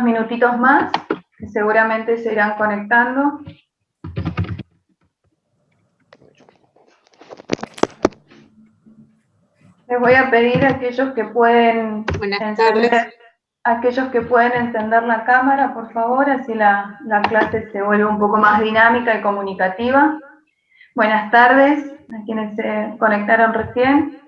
minutitos más, que seguramente se irán conectando. Les voy a pedir a aquellos que pueden encender la cámara, por favor, así la clase se vuelve un poco más dinámica y comunicativa. Buenas tardes a quienes se conectaron recién.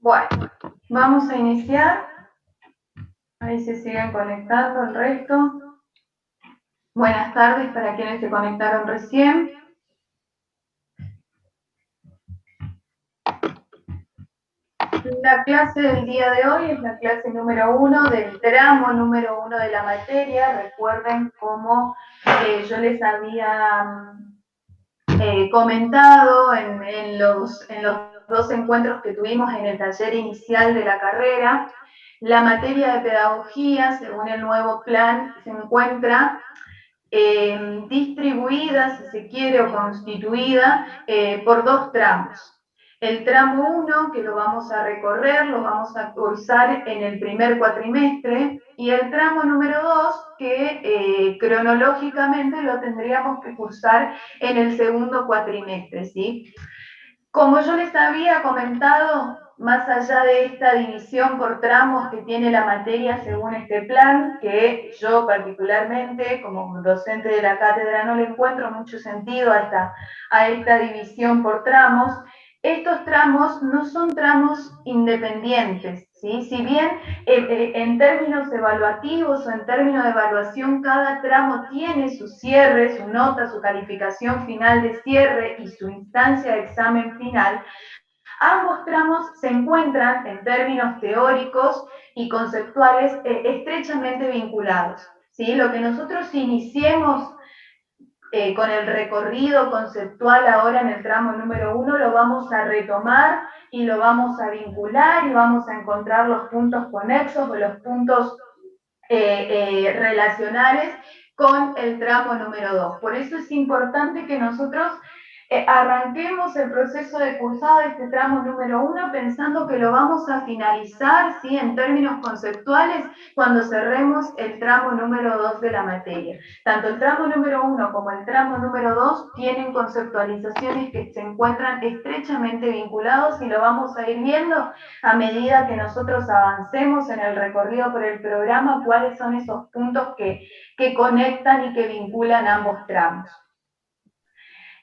Bueno, vamos a iniciar. Ahí se siguen conectando el resto. Buenas tardes para quienes se conectaron recién. La clase del día de hoy es la clase número 1 del tramo número 1 de la materia. Recuerden cómo yo les había comentado en los dos encuentros que tuvimos en el taller inicial de la carrera. La materia de pedagogía, según el nuevo plan, se encuentra distribuida, si se quiere, o constituida por dos tramos. El tramo 1, que lo vamos a recorrer, lo vamos a cursar en el primer cuatrimestre, y el tramo número 2, que cronológicamente lo tendríamos que cursar en el segundo cuatrimestre, ¿sí? Como yo les había comentado, más allá de esta división por tramos que tiene la materia según este plan, que yo particularmente como docente de la cátedra no le encuentro mucho sentido a esta división por tramos, estos tramos no son tramos independientes, ¿sí? Si bien en términos evaluativos o en términos de evaluación cada tramo tiene su cierre, su nota, su calificación final de cierre y su instancia de examen final, ambos tramos se encuentran en términos teóricos y conceptuales estrechamente vinculados, ¿sí? Lo que nosotros iniciemos con el recorrido conceptual ahora en el tramo número 1 lo vamos a retomar y lo vamos a vincular y vamos a encontrar los puntos conexos o los puntos relacionales con el tramo número 2. Por eso es importante que nosotros arranquemos el proceso de cursado de este tramo número 1 pensando que lo vamos a finalizar, ¿sí?, en términos conceptuales cuando cerremos el tramo número 2 de la materia. Tanto el tramo número 1 como el tramo número 2 tienen conceptualizaciones que se encuentran estrechamente vinculados y lo vamos a ir viendo a medida que nosotros avancemos en el recorrido por el programa, cuáles son esos puntos que conectan y que vinculan ambos tramos.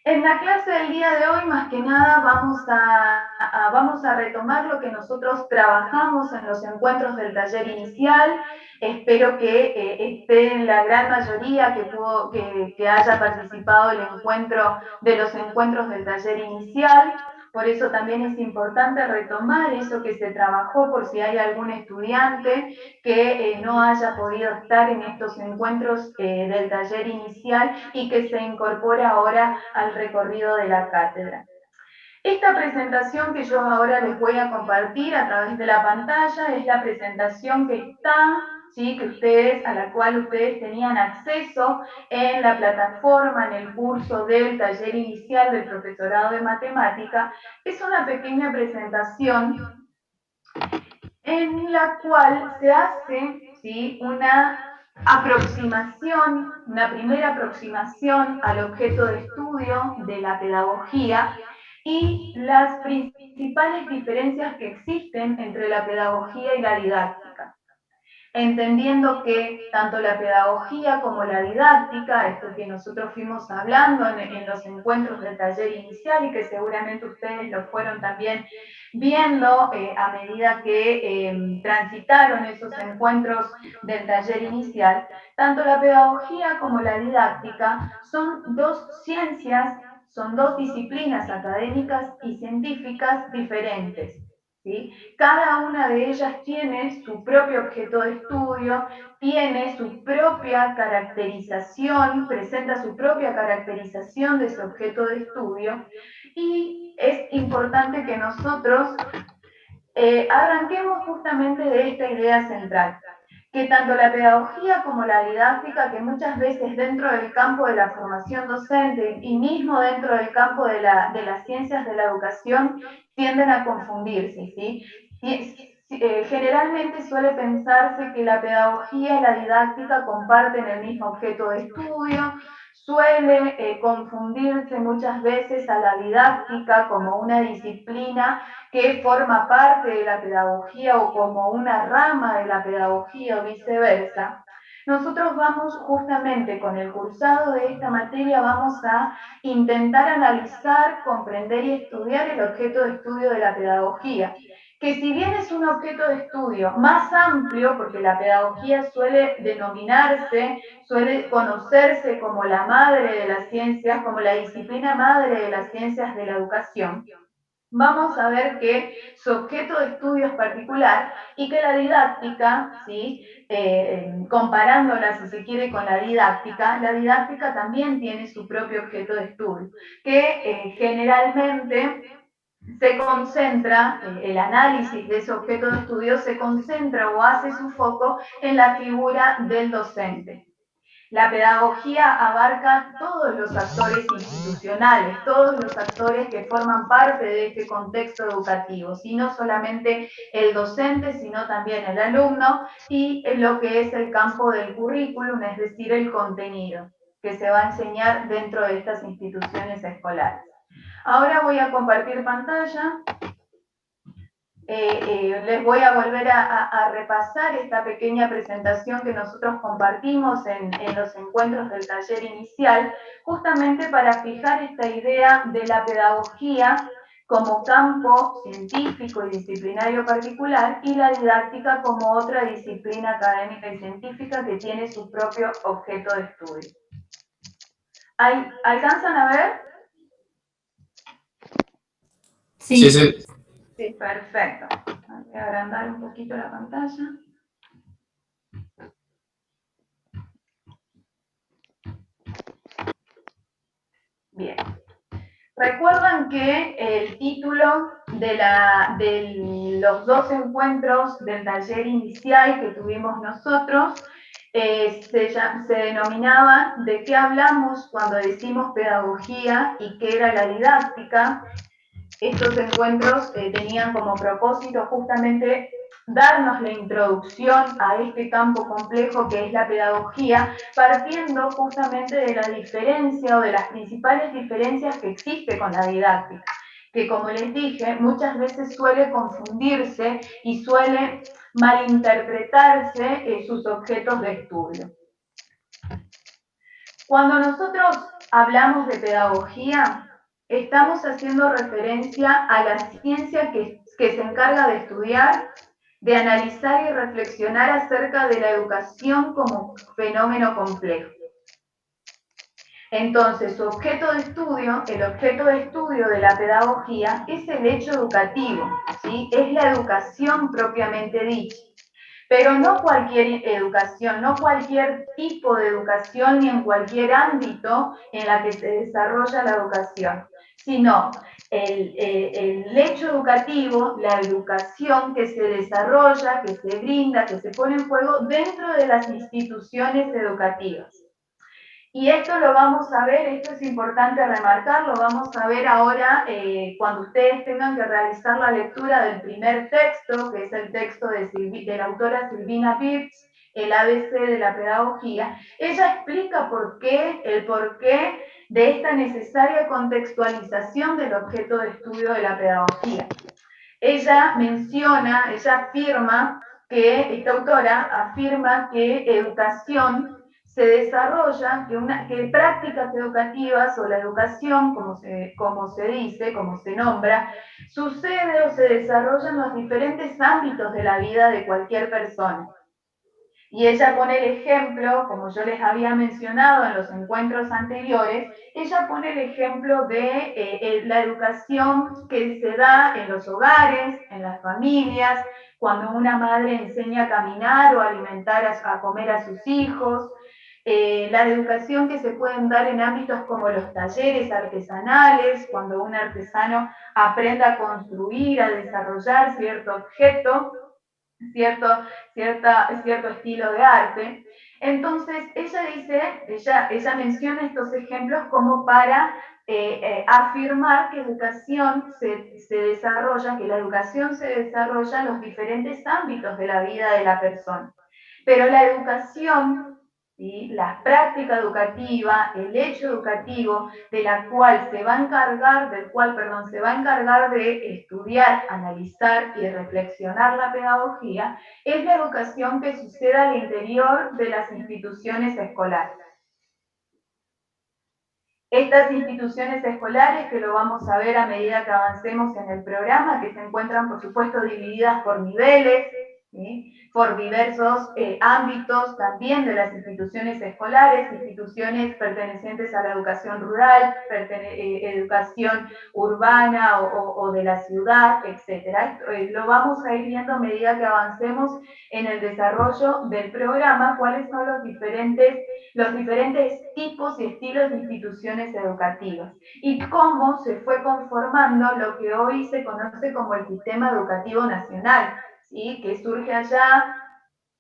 En la clase del día de hoy, más que nada, vamos a retomar lo que nosotros trabajamos en los encuentros del taller inicial. Espero que esté en la gran mayoría que haya participado de los encuentros del taller inicial. Por eso también es importante retomar eso que se trabajó por si hay algún estudiante que no haya podido estar en estos encuentros del taller inicial y que se incorpore ahora al recorrido de la cátedra. Esta presentación que yo ahora les voy a compartir a través de la pantalla es la presentación que está, ¿sí? A la cual ustedes tenían acceso en la plataforma, en el curso del taller inicial del profesorado de matemática. Es una pequeña presentación en la cual se hace, ¿sí?, una aproximación, una primera aproximación al objeto de estudio de la pedagogía y las principales diferencias que existen entre la pedagogía y la didáctica. Entendiendo que tanto la pedagogía como la didáctica, esto que nosotros fuimos hablando en los encuentros del taller inicial y que seguramente ustedes lo fueron también viendo a medida que transitaron esos encuentros del taller inicial, tanto la pedagogía como la didáctica son dos ciencias, son dos disciplinas académicas y científicas diferentes. ¿Sí? Cada una de ellas tiene su propio objeto de estudio, tiene su propia caracterización, presenta su propia caracterización de ese objeto de estudio y es importante que nosotros arranquemos justamente de esta idea central, que tanto la pedagogía como la didáctica, que muchas veces dentro del campo de la formación docente y mismo dentro del campo de las ciencias de la educación, tienden a confundirse, ¿sí? Generalmente suele pensarse que la pedagogía y la didáctica comparten el mismo objeto de estudio, suele confundirse muchas veces a la didáctica como una disciplina que forma parte de la pedagogía o como una rama de la pedagogía o viceversa. Nosotros vamos justamente con el cursado de esta materia, vamos a intentar analizar, comprender y estudiar el objeto de estudio de la pedagogía, que si bien es un objeto de estudio más amplio, porque la pedagogía suele denominarse, suele conocerse como la madre de las ciencias, como la disciplina madre de las ciencias de la educación, vamos a ver que su objeto de estudio es particular y que la didáctica, ¿sí? Comparándola si se quiere con la didáctica también tiene su propio objeto de estudio, que generalmente se concentra, el análisis de ese objeto de estudio se concentra o hace su foco en la figura del docente. La pedagogía abarca todos los actores institucionales, todos los actores que forman parte de este contexto educativo, y no solamente el docente, sino también el alumno y lo que es el campo del currículum, es decir, el contenido que se va a enseñar dentro de estas instituciones escolares. Ahora voy a compartir pantalla. Les voy a volver a repasar esta pequeña presentación que nosotros compartimos en los encuentros del taller inicial, justamente para fijar esta idea de la pedagogía como campo científico y disciplinario particular y la didáctica como otra disciplina académica y científica que tiene su propio objeto de estudio. ¿Alcanzan a ver? Sí, sí. Sí, perfecto. Voy a agrandar un poquito la pantalla. Bien. Recuerdan que el título de los dos encuentros del taller inicial que tuvimos nosotros se denominaba ¿de qué hablamos cuando decimos pedagogía y qué era la didáctica? Estos encuentros tenían como propósito justamente darnos la introducción a este campo complejo que es la pedagogía, partiendo justamente de la diferencia o de las principales diferencias que existe con la didáctica, que como les dije, muchas veces suele confundirse y suele malinterpretarse sus objetos de estudio. Cuando nosotros hablamos de pedagogía, estamos haciendo referencia a la ciencia que se encarga de estudiar, de analizar y reflexionar acerca de la educación como fenómeno complejo. Entonces, su objeto de estudio, el objeto de estudio de la pedagogía, es el hecho educativo, ¿sí? Es la educación propiamente dicha. Pero no cualquier educación, no cualquier tipo de educación ni en cualquier ámbito en la que se desarrolla la educación, sino el hecho educativo, la educación que se desarrolla, que se brinda, que se pone en juego dentro de las instituciones educativas. Y esto lo vamos a ver, esto es importante remarcar, lo vamos a ver ahora cuando ustedes tengan que realizar la lectura del primer texto, que es el texto de la autora Silvina Birch, el ABC de la pedagogía. Ella explica el porqué de esta necesaria contextualización del objeto de estudio de la pedagogía. Ella afirma que, esta autora afirma que educación se desarrolla, que prácticas educativas o la educación, como se dice, como se nombra, sucede o se desarrolla en los diferentes ámbitos de la vida de cualquier persona. Y ella pone el ejemplo, como yo les había mencionado en los encuentros anteriores, ella pone el ejemplo de la educación que se da en los hogares, en las familias, cuando una madre enseña a caminar o a alimentar, a comer a sus hijos, la educación que se pueden dar en ámbitos como los talleres artesanales, cuando un artesano aprende a construir, a desarrollar cierto objeto, cierto estilo de arte. Entonces, ella menciona estos ejemplos como para afirmar que que la educación se desarrolla en los diferentes ámbitos de la vida de la persona. Pero la educación, ¿sí?, la práctica educativa, el hecho educativo del cual se va a encargar de estudiar, analizar y reflexionar la pedagogía, es la educación que sucede al interior de las instituciones escolares. Estas instituciones escolares, que lo vamos a ver a medida que avancemos en el programa, que se encuentran, por supuesto, divididas por niveles, ¿sí?, por diversos ámbitos también de las instituciones escolares, instituciones pertenecientes a la educación rural, educación urbana o de la ciudad, etc. Lo vamos a ir viendo a medida que avancemos en el desarrollo del programa, cuáles son los diferentes tipos y estilos de instituciones educativas y cómo se fue conformando lo que hoy se conoce como el sistema educativo nacional, ¿sí?, que surge allá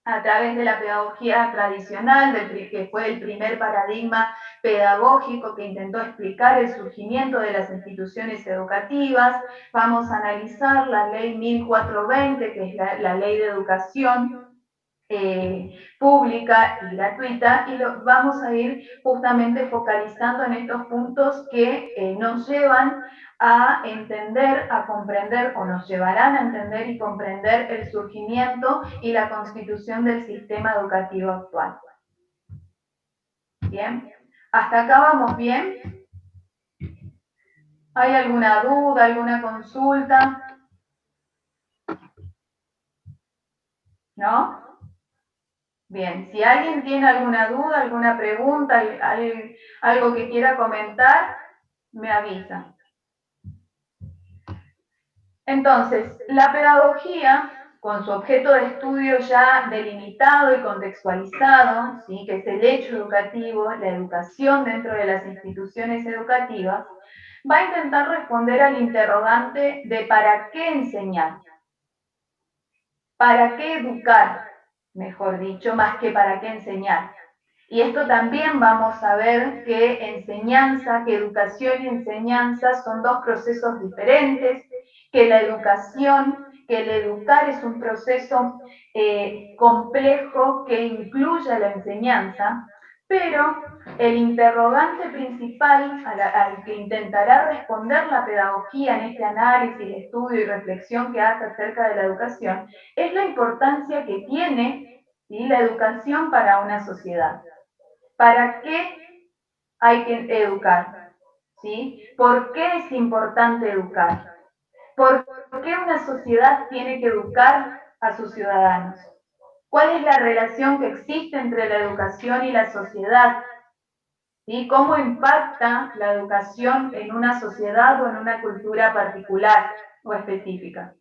a través de la pedagogía tradicional, que fue el primer paradigma pedagógico que intentó explicar el surgimiento de las instituciones educativas. Vamos a analizar la ley 1420, que es la ley de educación pública y gratuita, y vamos a ir justamente focalizando en estos puntos que nos llevan a entender, a comprender, o nos llevarán a entender y comprender el surgimiento y la constitución del sistema educativo actual. ¿Bien? ¿Hasta acá vamos bien? ¿Hay alguna duda, alguna consulta? ¿No? Bien, si alguien tiene alguna duda, alguna pregunta, algo que quiera comentar, me avisa. Entonces, la pedagogía, con su objeto de estudio ya delimitado y contextualizado, ¿sí?, que es el hecho educativo, la educación dentro de las instituciones educativas, va a intentar responder al interrogante de ¿para qué enseñar? ¿Para qué educar? Mejor dicho, más que para qué enseñar. Y esto también vamos a ver que educación y enseñanza son dos procesos diferentes, que la educación, que el educar es un proceso complejo que incluye la enseñanza, pero el interrogante principal al que intentará responder la pedagogía en este análisis, estudio y reflexión que hace acerca de la educación es la importancia que tiene, ¿sí?, la educación para una sociedad. ¿Para qué hay que educar? ¿Sí? ¿Por qué es importante educar? ¿Por qué una sociedad tiene que educar a sus ciudadanos? ¿Cuál es la relación que existe entre la educación y la sociedad? ¿Sí? ¿Cómo impacta la educación en una sociedad o en una cultura particular o específica?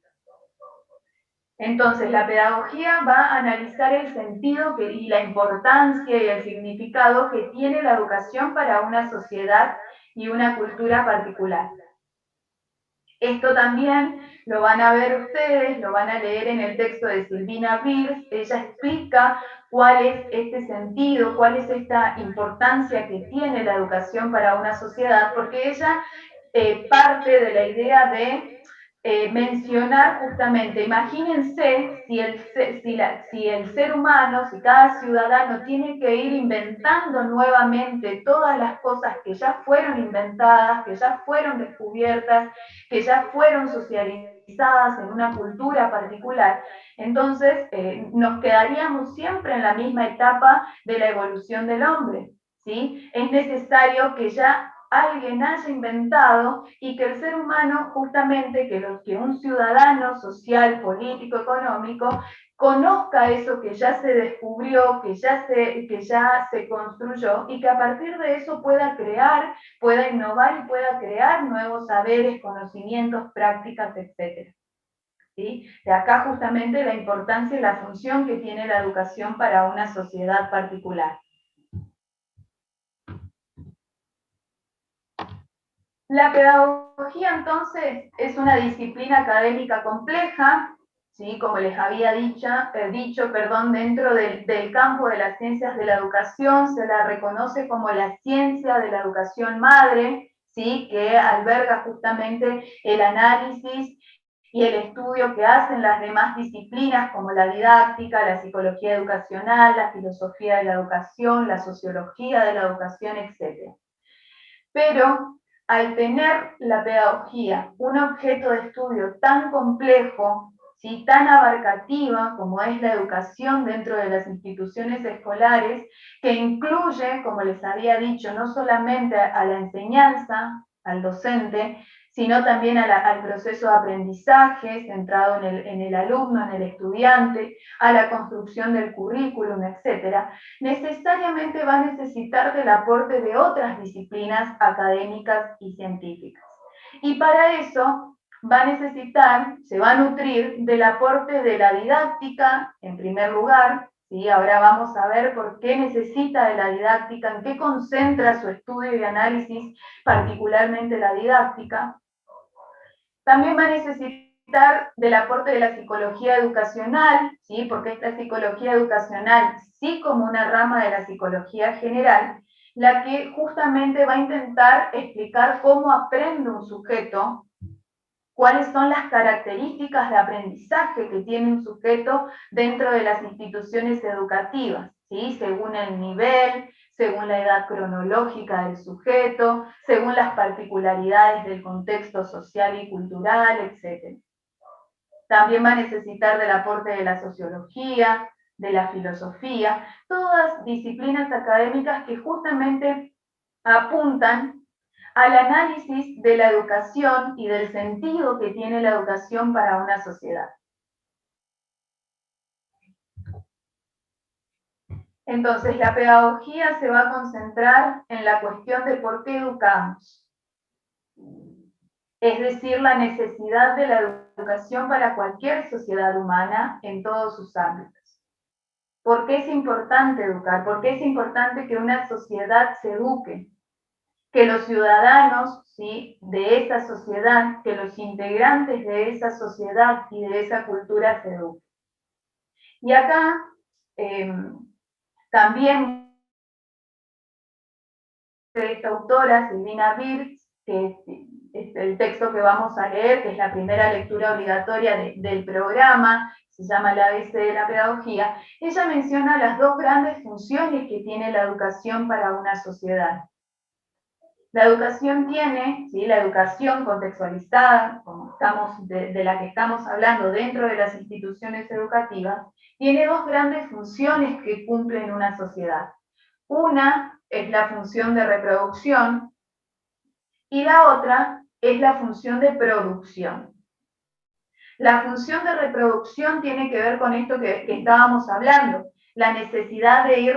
Entonces, la pedagogía va a analizar el sentido y la importancia y el significado que tiene la educación para una sociedad y una cultura particular. Esto también lo van a ver ustedes, lo van a leer en el texto de Silvina Beers. Ella explica cuál es este sentido, cuál es esta importancia que tiene la educación para una sociedad, porque ella parte de la idea de mencionar justamente, imagínense si el ser humano, si cada ciudadano tiene que ir inventando nuevamente todas las cosas que ya fueron inventadas, que ya fueron descubiertas, que ya fueron socializadas en una cultura particular, entonces nos quedaríamos siempre en la misma etapa de la evolución del hombre, ¿sí? Es necesario que ya alguien haya inventado y que el ser humano, justamente, que un ciudadano social, político, económico, conozca eso que ya se descubrió, que ya se construyó, y que a partir de eso pueda crear, pueda innovar y pueda crear nuevos saberes, conocimientos, prácticas, etc. ¿Sí? De acá justamente la importancia y la función que tiene la educación para una sociedad particular. La pedagogía, entonces, es una disciplina académica compleja, ¿sí? Como les había dicho, dentro del campo de las ciencias de la educación, se la reconoce como la ciencia de la educación madre, ¿sí? Que alberga justamente el análisis y el estudio que hacen las demás disciplinas como la didáctica, la psicología educacional, la filosofía de la educación, la sociología de la educación, etc. Pero al tener la pedagogía un objeto de estudio tan complejo, ¿sí? Tan abarcativa como es la educación dentro de las instituciones escolares, que incluye, como les había dicho, no solamente a la enseñanza, al docente, sino también al proceso de aprendizaje centrado en el alumno, en el estudiante, a la construcción del currículum, etc., necesariamente va a necesitar del aporte de otras disciplinas académicas y científicas. Y para eso va a necesitar, se va a nutrir del aporte de la didáctica, en primer lugar, ¿sí? Ahora vamos a ver por qué necesita de la didáctica, en qué concentra su estudio y análisis, particularmente la didáctica. También va a necesitar del aporte de la psicología educacional, ¿sí? Porque esta psicología educacional, sí, como una rama de la psicología general, la que justamente va a intentar explicar cómo aprende un sujeto, cuáles son las características de aprendizaje que tiene un sujeto dentro de las instituciones educativas, ¿sí? Según el nivel, según la edad cronológica del sujeto, según las particularidades del contexto social y cultural, etc. También va a necesitar del aporte de la sociología, de la filosofía, todas disciplinas académicas que justamente apuntan al análisis de la educación y del sentido que tiene la educación para una sociedad. Entonces, la pedagogía se va a concentrar en la cuestión de por qué educamos. Es decir, la necesidad de la educación para cualquier sociedad humana en todos sus ámbitos. ¿Por qué es importante educar? ¿Por qué es importante que una sociedad se eduque? Que los ciudadanos, ¿sí?, de esa sociedad, que los integrantes de esa sociedad y de esa cultura se eduquen. Y acá también de esta autora, Silvina Beers, que es el texto que vamos a leer, que es la primera lectura obligatoria del programa, se llama el ABC de la pedagogía, ella menciona las dos grandes funciones que tiene la educación para una sociedad. La educación tiene, ¿sí?, la educación contextualizada, como de la que estamos hablando dentro de las instituciones educativas, tiene dos grandes funciones que cumple en una sociedad. Una es la función de reproducción y la otra es la función de producción. La función de reproducción tiene que ver con esto que estábamos hablando, la necesidad de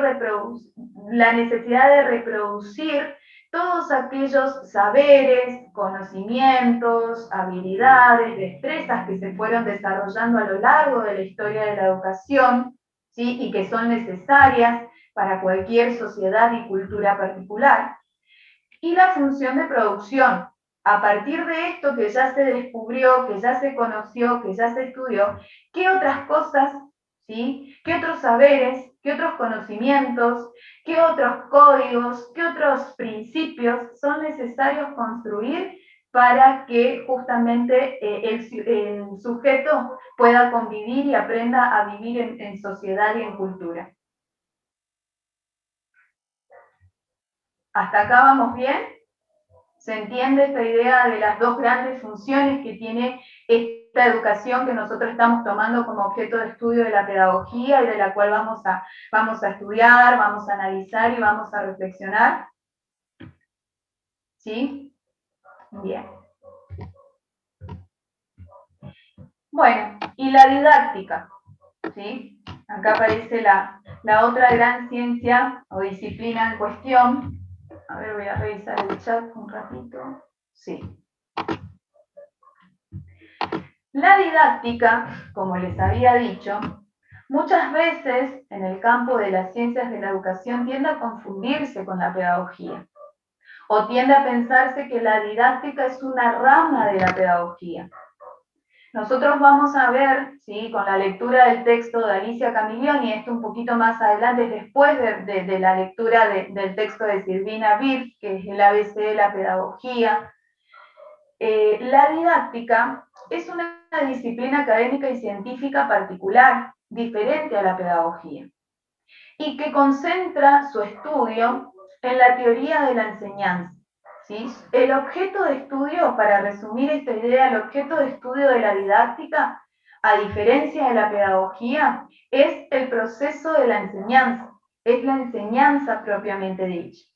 reproducir todos aquellos saberes, conocimientos, habilidades, destrezas que se fueron desarrollando a lo largo de la historia de la educación, ¿sí?, y que son necesarias para cualquier sociedad y cultura particular. Y la función de producción, a partir de esto que ya se descubrió, que ya se conoció, que ya se estudió, qué otras cosas, ¿sí? ¿Qué otros saberes, qué otros conocimientos, qué otros códigos, qué otros principios son necesarios construir para que justamente el sujeto pueda convivir y aprenda a vivir en sociedad y en cultura? ¿Hasta acá vamos bien? ¿Se entiende esta idea de las dos grandes funciones que tiene esta educación que nosotros estamos tomando como objeto de estudio de la pedagogía y de la cual vamos a estudiar, vamos a analizar y vamos a reflexionar? ¿Sí? Bien. Bueno, y la didáctica, ¿sí? Acá aparece la otra gran ciencia o disciplina en cuestión. A ver, voy a revisar el chat un ratito. Sí. La didáctica, como les había dicho, muchas veces en el campo de las ciencias de la educación tiende a confundirse con la pedagogía, o tiende a pensarse que la didáctica es una rama de la pedagogía. Nosotros vamos a ver, ¿sí?, con la lectura del texto de Alicia Camiglioni, esto un poquito más adelante, después de la lectura del texto de Silvina Birch, que es el ABC de la pedagogía. La didáctica es una disciplina académica y científica particular, diferente a la pedagogía, y que concentra su estudio en la teoría de la enseñanza. ¿Sí? El objeto de estudio, para resumir esta idea, el objeto de estudio de la didáctica, a diferencia de la pedagogía, es el proceso de la enseñanza, es la enseñanza propiamente dicha.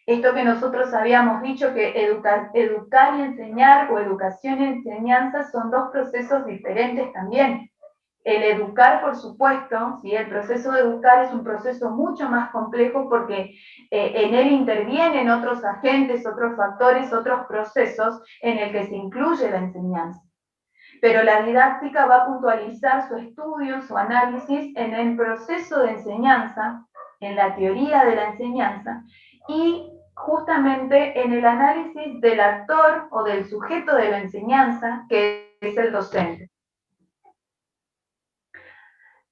Esto que nosotros habíamos dicho que educar y enseñar, o educación y enseñanza, son dos procesos diferentes también. El educar, por supuesto, ¿sí?, el proceso de educar es un proceso mucho más complejo porque en él intervienen otros agentes, otros factores, otros procesos en el que se incluye la enseñanza. Pero la didáctica va a puntualizar su estudio, su análisis en el proceso de enseñanza, en la teoría de la enseñanza, y justamente en el análisis del actor o del sujeto de la enseñanza, que es el docente.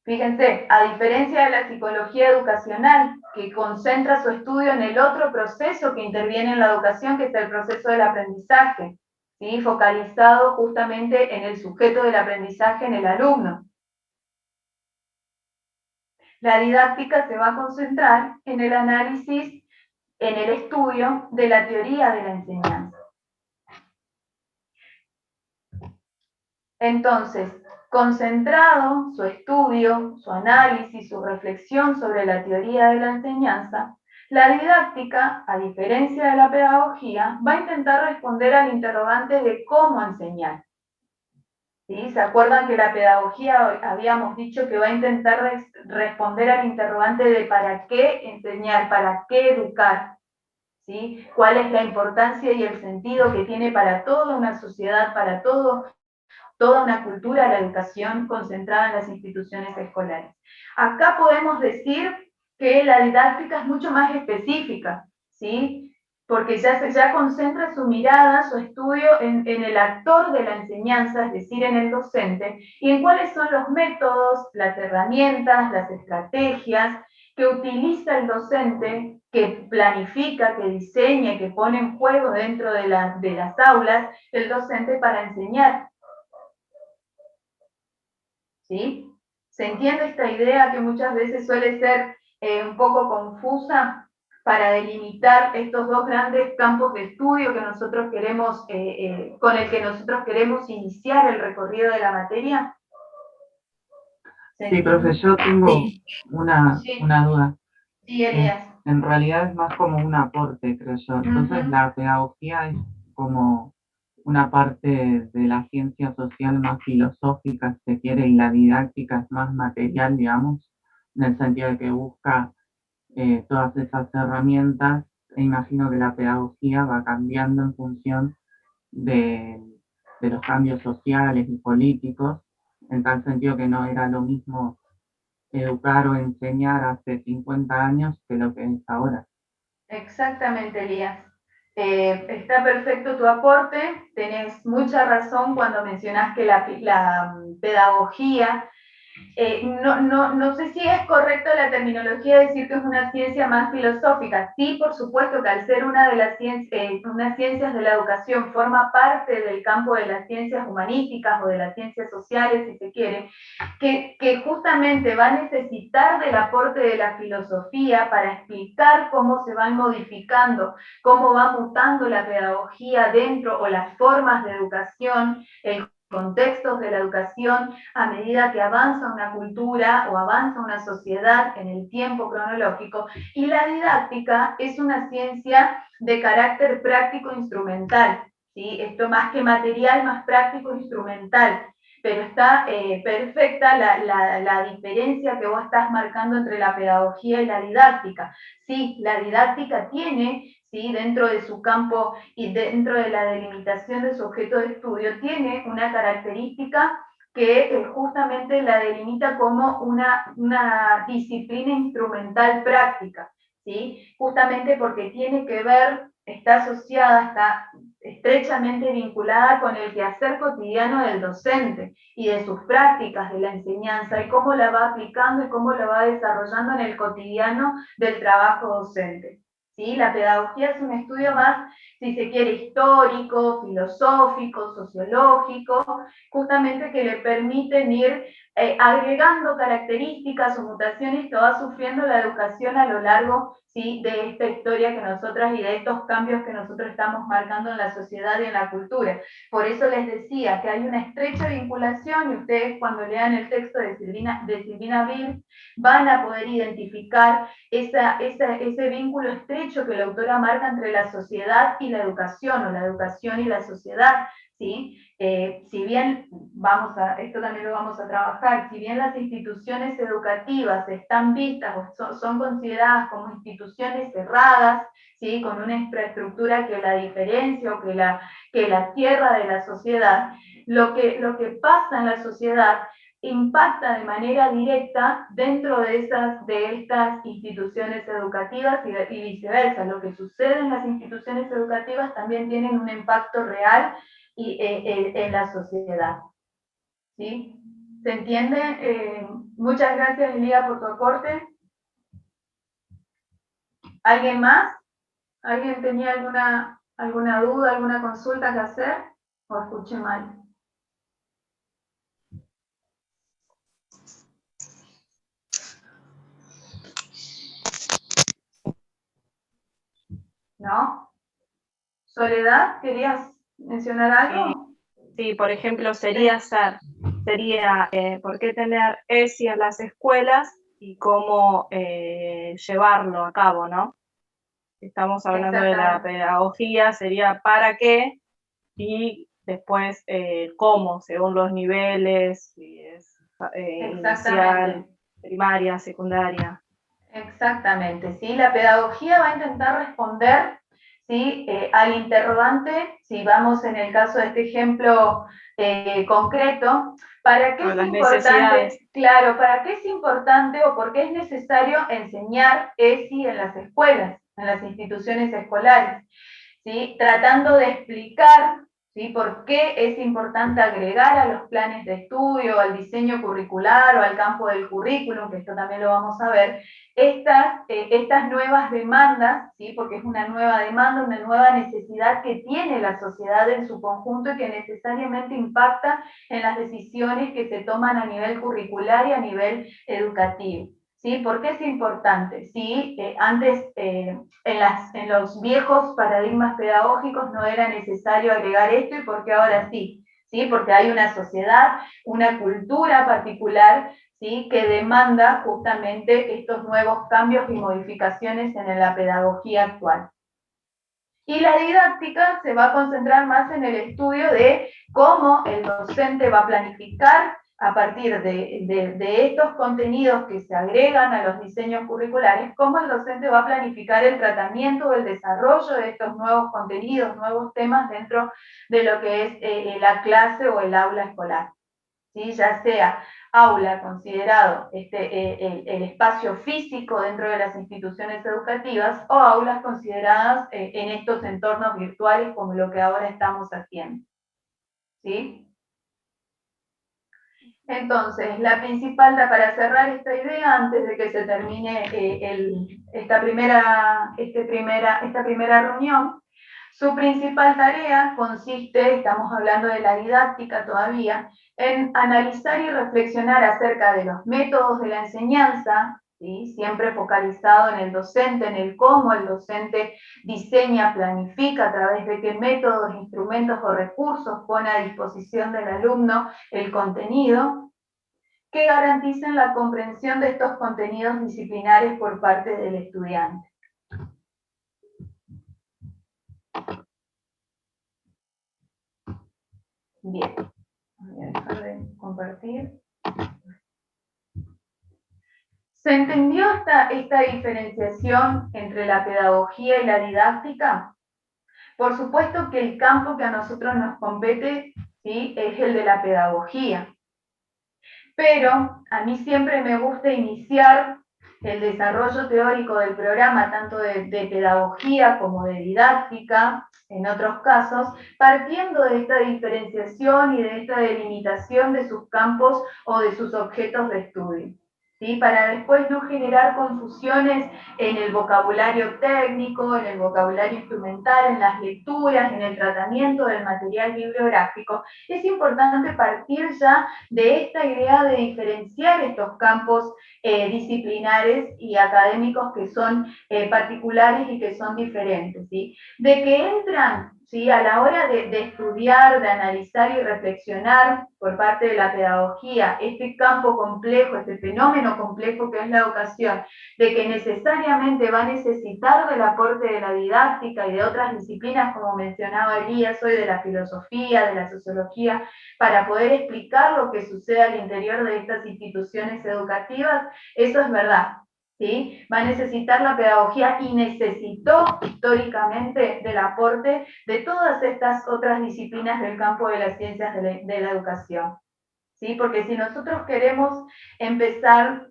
Fíjense, a diferencia de la psicología educacional, que concentra su estudio en el otro proceso que interviene en la educación, que es el proceso del aprendizaje, ¿sí?, focalizado justamente en el sujeto del aprendizaje, en el alumno. La didáctica se va a concentrar en el análisis, en el estudio de la teoría de la enseñanza. Entonces, concentrado su estudio, su análisis, su reflexión sobre la teoría de la enseñanza, la didáctica, a diferencia de la pedagogía, va a intentar responder al interrogante de cómo enseñar. ¿Sí? ¿Se acuerdan que la pedagogía habíamos dicho que va a intentar responder al interrogante de para qué enseñar, para qué educar? ¿Sí? ¿Cuál es la importancia y el sentido que tiene para toda una sociedad, para toda una cultura la educación concentrada en las instituciones escolares? Acá podemos decir que la didáctica es mucho más específica, ¿sí?, porque ya concentra su mirada, su estudio en el actor de la enseñanza, es decir, en el docente, y en cuáles son los métodos, las herramientas, las estrategias que utiliza el docente, que planifica, que diseña, que pone en juego dentro de las aulas, el docente para enseñar. ¿Sí? ¿Se entiende esta idea que muchas veces suele ser un poco confusa para delimitar estos dos grandes campos de estudio que nosotros queremos, con el que nosotros queremos iniciar el recorrido de la materia? Sí, profe, yo tengo una duda. Sí, Elías. En realidad es más como un aporte, creo yo. Entonces la pedagogía es como una parte de la ciencia social más filosófica, si se quiere, y la didáctica es más material, digamos, en el sentido de que busca todas esas herramientas, e imagino que la pedagogía va cambiando en función de, de los cambios sociales y políticos, en tal sentido que no era lo mismo educar o enseñar hace 50 años que lo que es ahora. Exactamente, Elías. Está perfecto tu aporte, tenés mucha razón cuando mencionás que la pedagogía, no sé si es correcta la terminología de decir que es una ciencia más filosófica. Sí, por supuesto que al ser una de las unas ciencias de la educación forma parte del campo de las ciencias humanísticas o de las ciencias sociales, si se quiere, que justamente va a necesitar del aporte de la filosofía para explicar cómo se van modificando, cómo va mutando la pedagogía dentro o las formas de educación, el contextos de la educación a medida que avanza una cultura o avanza una sociedad en el tiempo cronológico, y la didáctica es una ciencia de carácter práctico instrumental, ¿sí? Esto más que material, más práctico instrumental, pero está perfecta la diferencia que vos estás marcando entre la pedagogía y la didáctica. Sí, la didáctica tiene, ¿sí?, dentro de su campo y dentro de la delimitación de su objeto de estudio, tiene una característica que justamente la delimita como una disciplina instrumental práctica, ¿sí? Justamente porque tiene que ver, está asociada, está estrechamente vinculada con el quehacer cotidiano del docente y de sus prácticas de la enseñanza y cómo la va aplicando y cómo la va desarrollando en el cotidiano del trabajo docente. ¿Sí? La pedagogía es un estudio más, si se quiere, histórico, filosófico, sociológico, justamente que le permiten ir agregando características o mutaciones que va sufriendo la educación a lo largo, ¿sí?, de esta historia que nosotras y de estos cambios que nosotros estamos marcando en la sociedad y en la cultura. Por eso les decía que hay una estrecha vinculación, y ustedes cuando lean el texto de Silvina Vil van a poder identificar ese vínculo estrecho que la autora marca entre la sociedad y la educación, o la educación y la sociedad, ¿sí? Si bien esto también lo vamos a trabajar, si bien las instituciones educativas están vistas o son consideradas como instituciones cerradas, ¿sí?, con una infraestructura que la diferencia o que la cierra de la sociedad, lo que pasa en la sociedad impacta de manera directa dentro de estas instituciones educativas y viceversa. Lo que sucede en las instituciones educativas también tiene un impacto real en la sociedad. ¿Sí? ¿Se entiende? Muchas gracias, Elia, por tu aporte. ¿Alguien más? ¿Alguien tenía alguna duda, alguna consulta que hacer? ¿O escuché mal? ¿No? Soledad, ¿querías mencionar algo? Sí, por ejemplo, sería por qué tener ESI en las escuelas y cómo llevarlo a cabo, ¿no? Estamos hablando de la pedagogía, sería para qué, y después cómo, según los niveles, si es inicial, primaria, secundaria. Exactamente, ¿sí? La pedagogía va a intentar responder, ¿sí?, al interrogante, si vamos en el caso de este ejemplo concreto, ¿para qué es importante? Claro, ¿para qué es importante o por qué es necesario enseñar ESI en las escuelas, en las instituciones escolares? ¿Sí? Tratando de explicar, ¿sí?, por qué es importante agregar a los planes de estudio, al diseño curricular o al campo del currículum, que esto también lo vamos a ver, estas nuevas demandas, ¿sí?, porque es una nueva demanda, una nueva necesidad que tiene la sociedad en su conjunto y que necesariamente impacta en las decisiones que se toman a nivel curricular y a nivel educativo. ¿Sí? ¿Por qué es importante? ¿Sí? Antes, en los viejos paradigmas pedagógicos no era necesario agregar esto, y por qué ahora sí. ¿Sí? Porque hay una sociedad, una cultura particular, ¿sí?, que demanda justamente estos nuevos cambios y modificaciones en la pedagogía actual. Y la didáctica se va a concentrar más en el estudio de cómo el docente va a planificar a partir de estos contenidos que se agregan a los diseños curriculares, cómo el docente va a planificar el tratamiento o el desarrollo de estos nuevos contenidos, nuevos temas dentro de lo que es la clase o el aula escolar. ¿sí? Ya sea aula considerado el espacio físico dentro de las instituciones educativas o aulas consideradas en estos entornos virtuales como lo que ahora estamos haciendo. ¿Sí? Entonces, la principal, para cerrar esta idea, antes de que se termine esta primera reunión, su principal tarea consiste, estamos hablando de la didáctica todavía, en analizar y reflexionar acerca de los métodos de la enseñanza, ¿sí? Siempre focalizado en el docente, en el cómo el docente diseña, planifica, a través de qué métodos, instrumentos o recursos pone a disposición del alumno el contenido, que garanticen la comprensión de estos contenidos disciplinares por parte del estudiante. Bien, voy a dejar de compartir. ¿Se entendió esta diferenciación entre la pedagogía y la didáctica? Por supuesto que el campo que a nosotros nos compete, ¿sí?, es el de la pedagogía. Pero a mí siempre me gusta iniciar el desarrollo teórico del programa, tanto de pedagogía como de didáctica, en otros casos, partiendo de esta diferenciación y de esta delimitación de sus campos o de sus objetos de estudio, ¿sí? Para después no generar confusiones en el vocabulario técnico, en el vocabulario instrumental, en las lecturas, en el tratamiento del material bibliográfico. Es importante partir ya de esta idea de diferenciar estos campos disciplinares y académicos que son particulares y que son diferentes, ¿sí? De que entran, ¿sí?, a la hora de estudiar, de analizar y reflexionar por parte de la pedagogía este campo complejo, este fenómeno complejo que es la educación, de que necesariamente va a necesitar del aporte de la didáctica y de otras disciplinas, como mencionaba Elías hoy, de la filosofía, de la sociología, para poder explicar lo que sucede al interior de estas instituciones educativas, eso es verdad, ¿sí? Va a necesitar la pedagogía y necesitó históricamente del aporte de todas estas otras disciplinas del campo de las ciencias de la educación, ¿sí? Porque si nosotros queremos empezar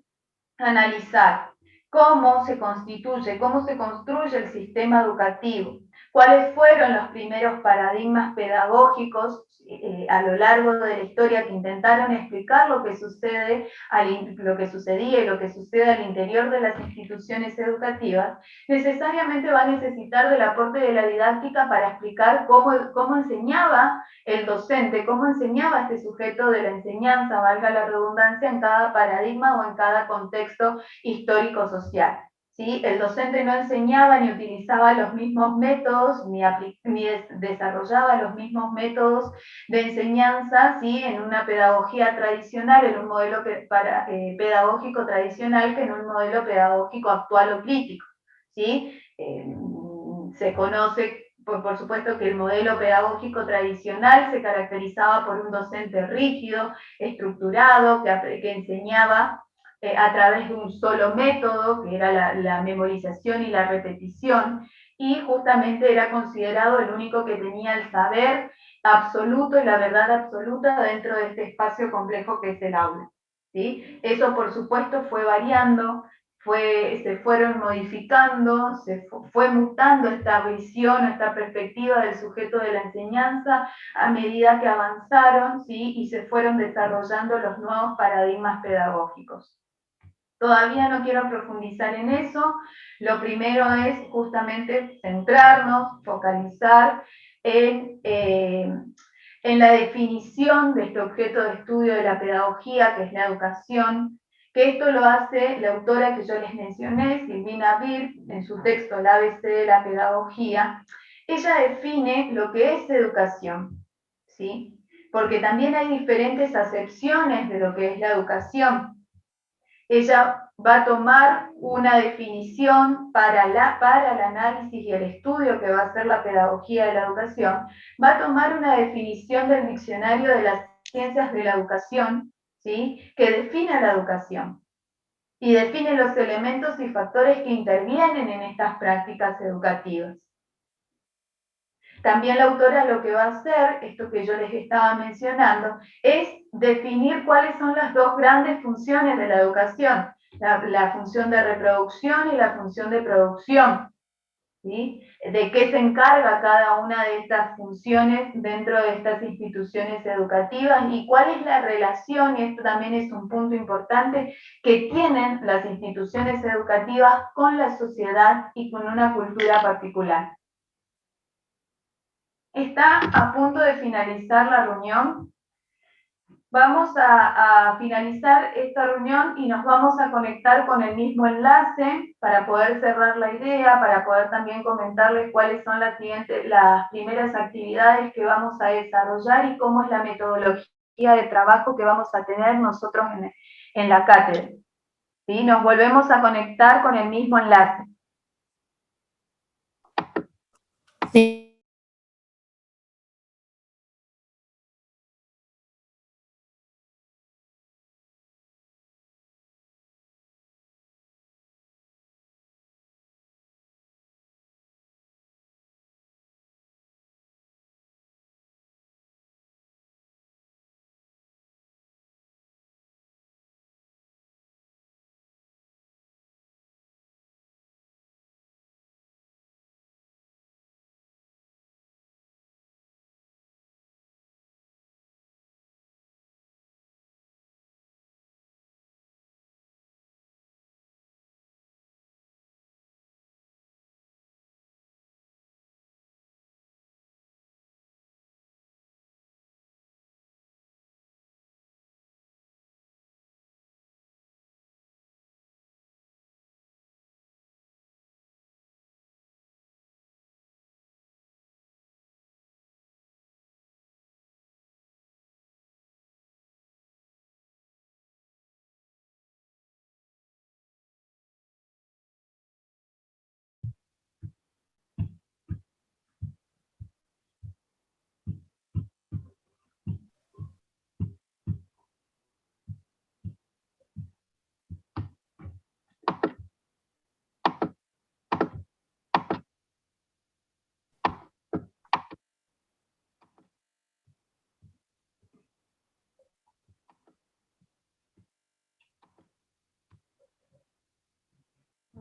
a analizar cómo se constituye, cómo se construye el sistema educativo, cuáles fueron los primeros paradigmas pedagógicos a lo largo de la historia que intentaron explicar lo que sucede, lo que sucedía y lo que sucede al interior de las instituciones educativas, necesariamente va a necesitar del aporte de la didáctica para explicar cómo enseñaba el docente, cómo enseñaba este sujeto de la enseñanza, valga la redundancia, en cada paradigma o en cada contexto histórico-social. ¿Sí? El docente no enseñaba ni utilizaba los mismos métodos, ni desarrollaba los mismos métodos de enseñanza, ¿sí?, en una pedagogía tradicional, en un modelo pedagógico tradicional, que en un modelo pedagógico actual o crítico, ¿sí? Se conoce, por supuesto, que el modelo pedagógico tradicional se caracterizaba por un docente rígido, estructurado, que enseñaba a través de un solo método, que era la memorización y la repetición, y justamente era considerado el único que tenía el saber absoluto y la verdad absoluta dentro de este espacio complejo que es el aula, ¿sí? Eso, por supuesto, fue variando, se fueron modificando, se fue mutando esta visión, esta perspectiva del sujeto de la enseñanza a medida que avanzaron, ¿sí?, y se fueron desarrollando los nuevos paradigmas pedagógicos. Todavía no quiero profundizar en eso. Lo primero es justamente centrarnos, focalizar en la definición de este objeto de estudio de la pedagogía, que es la educación, que esto lo hace la autora que yo les mencioné, Silvina Birr, en su texto El ABC de la pedagogía. Ella define lo que es educación, ¿sí? Porque también hay diferentes acepciones de lo que es la educación. Ella va a tomar una definición para el análisis y el estudio que va a hacer la pedagogía de la educación, va a tomar una definición del diccionario de las ciencias de la educación, ¿sí?, que define la educación y define los elementos y factores que intervienen en estas prácticas educativas. También la autora lo que va a hacer, esto que yo les estaba mencionando, es definir cuáles son las dos grandes funciones de la educación, la función de reproducción y la función de producción. ¿Sí? De qué se encarga cada una de estas funciones dentro de estas instituciones educativas y cuál es la relación, y esto también es un punto importante, que tienen las instituciones educativas con la sociedad y con una cultura particular. Está a punto de finalizar la reunión. Vamos a finalizar esta reunión y nos vamos a conectar con el mismo enlace para poder cerrar la idea, para poder también comentarles cuáles son las primeras actividades que vamos a desarrollar y cómo es la metodología de trabajo que vamos a tener nosotros en la cátedra. ¿Sí? Nos volvemos a conectar con el mismo enlace. Sí.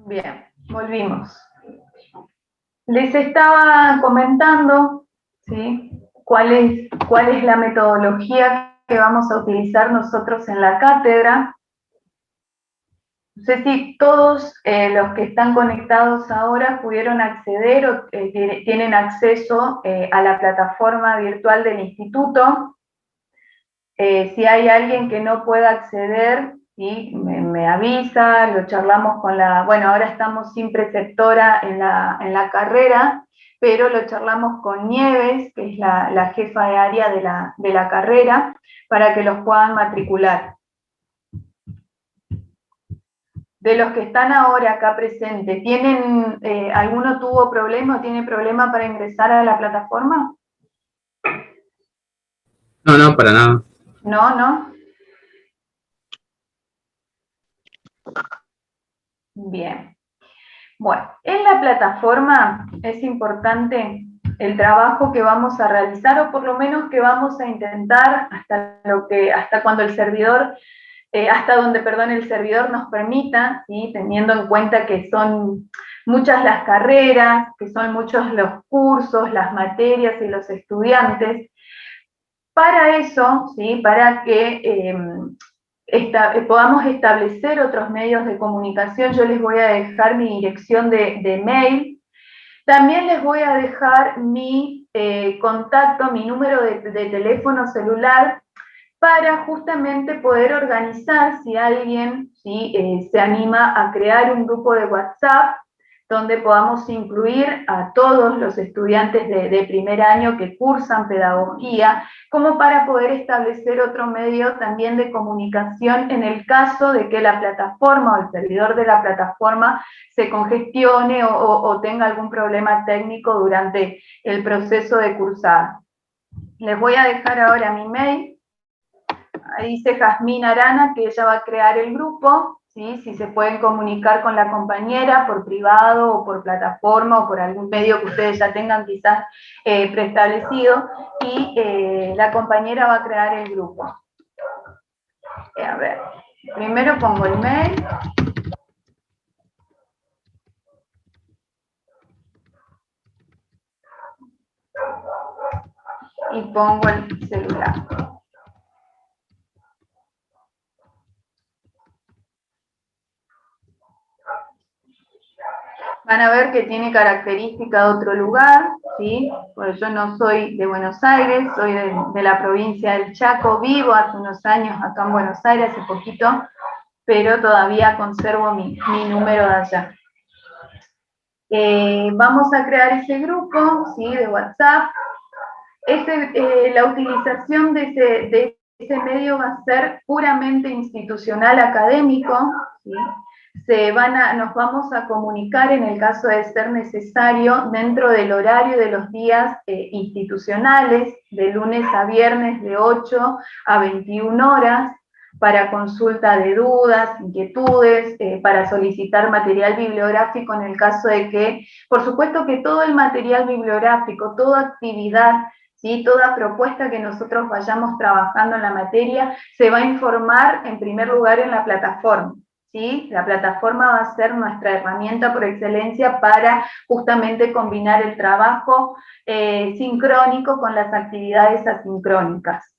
Bien, volvimos. Les estaba comentando, ¿sí?, cuál es la metodología que vamos a utilizar nosotros en la cátedra. No sé si todos los que están conectados ahora pudieron acceder o tienen acceso a la plataforma virtual del instituto. Si hay alguien que no pueda acceder, ¿sí?, me avisa, lo charlamos con bueno, ahora estamos sin preceptora en la carrera, pero lo charlamos con Nieves, que es la jefa de área de la carrera, para que los puedan matricular. De los que están ahora acá presentes, ¿alguno tuvo problema o tiene problema para ingresar a la plataforma? No, para nada. No. Bien. Bueno, en la plataforma es importante el trabajo que vamos a realizar, o por lo menos que vamos a intentar hasta cuando el servidor, hasta donde, perdón, el servidor nos permita, ¿sí?, teniendo en cuenta que son muchas las carreras, que son muchos los cursos, las materias y los estudiantes. Para eso, ¿sí?, para que podamos establecer otros medios de comunicación, yo les voy a dejar mi dirección de mail. También les voy a dejar mi contacto, mi número de teléfono celular, para justamente poder organizar, si alguien, ¿sí?, se anima a crear un grupo de WhatsApp donde podamos incluir a todos los estudiantes de primer año que cursan pedagogía, como para poder establecer otro medio también de comunicación en el caso de que la plataforma o el servidor de la plataforma se congestione o tenga algún problema técnico durante el proceso de cursada. Les voy a dejar ahora mi mail. Ahí dice Jazmín Arana que ella va a crear el grupo, ¿sí? Si se pueden comunicar con la compañera por privado o por plataforma o por algún medio que ustedes ya tengan quizás preestablecido, y la compañera va a crear el grupo. A ver, primero pongo el mail. Y pongo el celular. Van a ver que tiene característica de otro lugar, ¿sí? Porque yo no soy de Buenos Aires, soy de la provincia del Chaco, vivo hace unos años acá en Buenos Aires, hace poquito, pero todavía conservo mi número de allá. Vamos a crear ese grupo, ¿sí? De WhatsApp. La utilización de ese medio va a ser puramente institucional académico, ¿sí? Nos vamos a comunicar en el caso de ser necesario dentro del horario de los días institucionales, de lunes a viernes de 8 a 21 horas, para consulta de dudas, inquietudes, para solicitar material bibliográfico en el caso de que, por supuesto que todo el material bibliográfico, toda actividad, ¿sí? Toda propuesta que nosotros vayamos trabajando en la materia se va a informar en primer lugar en la plataforma. ¿Sí? La plataforma va a ser nuestra herramienta por excelencia para justamente combinar el trabajo sincrónico con las actividades asincrónicas.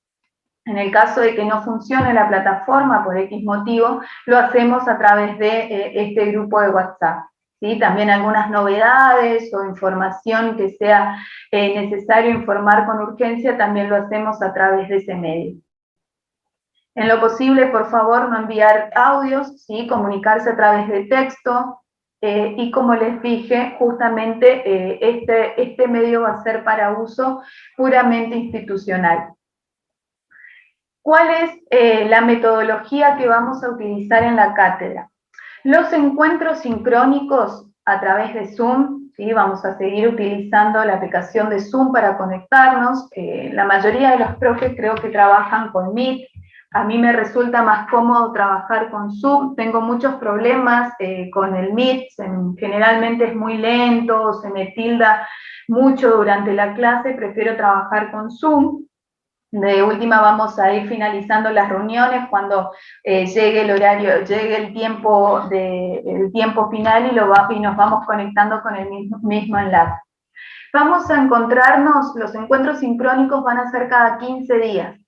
En el caso de que no funcione la plataforma por X motivo, lo hacemos a través de este grupo de WhatsApp. ¿Sí? También algunas novedades o información que sea necesario informar con urgencia, también lo hacemos a través de ese medio. En lo posible, por favor, no enviar audios, ¿sí? Comunicarse a través de texto, y como les dije, justamente este medio va a ser para uso puramente institucional. ¿Cuál es la metodología que vamos a utilizar en la cátedra? Los encuentros sincrónicos a través de Zoom, ¿sí? Vamos a seguir utilizando la aplicación de Zoom para conectarnos. La mayoría de los profes creo que trabajan con Meet. A mí me resulta más cómodo trabajar con Zoom. Tengo muchos problemas con el Meet. Generalmente es muy lento, se me tilda mucho durante la clase. Prefiero trabajar con Zoom. De última vamos a ir finalizando las reuniones cuando llegue el horario, llegue el tiempo final y nos vamos conectando con el mismo enlace. Vamos a encontrarnos, los encuentros sincrónicos van a ser cada 15 días,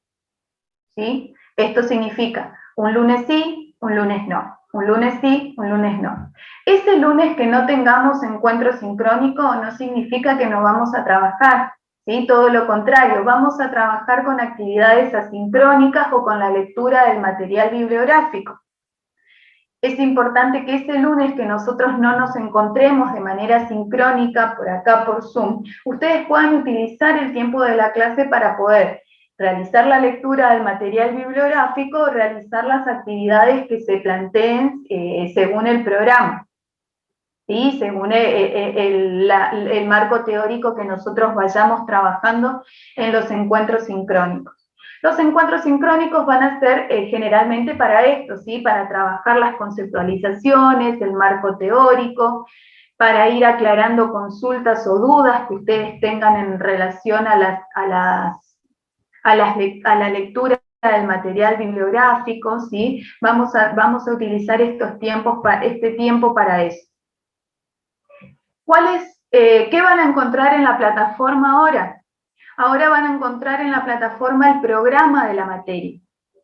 ¿sí? Esto significa un lunes sí, un lunes no, un lunes sí, un lunes no. Ese lunes que no tengamos encuentro sincrónico no significa que no vamos a trabajar, ¿sí? Todo lo contrario, vamos a trabajar con actividades asincrónicas o con la lectura del material bibliográfico. Es importante que ese lunes que nosotros no nos encontremos de manera sincrónica por acá por Zoom, ustedes puedan utilizar el tiempo de la clase para poder realizar la lectura del material bibliográfico, realizar las actividades que se planteen según el programa, ¿sí? Según el marco teórico que nosotros vayamos trabajando en los encuentros sincrónicos. Los encuentros sincrónicos van a ser generalmente para esto, ¿sí? Para trabajar las conceptualizaciones, el marco teórico, para ir aclarando consultas o dudas que ustedes tengan en relación a la lectura del material bibliográfico, ¿sí? Vamos a utilizar este tiempo para eso. ¿Qué van a encontrar en la plataforma ahora? Ahora van a encontrar en la plataforma el programa de la materia,